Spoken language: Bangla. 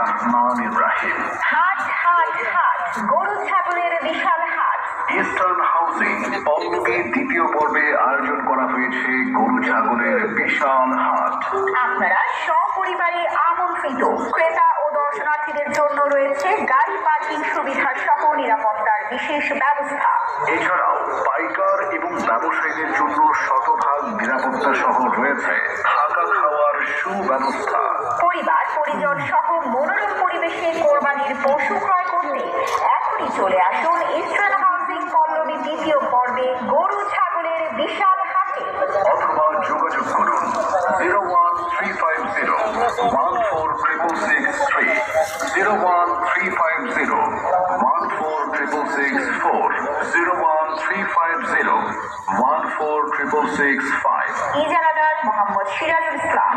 রহমানির রহিম। হাট হাট হাট, গরু ছাগলের বিশাল হাট। ইস্টার্ন হাউজিং পল্লবী দ্বিতীয় পর্বে আয়োজন করা হয়েছে গরু ছাগলের বিশাল হাট। আপনারা সপরিবারে আমন্ত্রিত। ক্রেতা ও দর্শনার্থীদের জন্য রয়েছে গাড়ি পার্কিং সুবিধা সহ নিরাপত্তার বিশেষ ব্যবস্থা। এছাড়াও পাইকার এবং ব্যবসায়ীদের জন্য শতভাগ নিরাপত্তা সহ রয়েছে থাকা খাওয়ার সুব্যবস্থা। পরিবার পরিজন সহ মনোরম পরিবেশে কোরবানির পশু ক্রয় করতে এখনই চলে আসুন ইস্টার্ন হাউজিং পল্লবী দ্বিতীয় পর্বে গরু ছাগলের বিশাল হাটে। অথবা যোগাযোগ করুন 01350146663, 01350146664, 01350146665। ইজারাদার মোহাম্মদ সিরাজুল ইসলাম।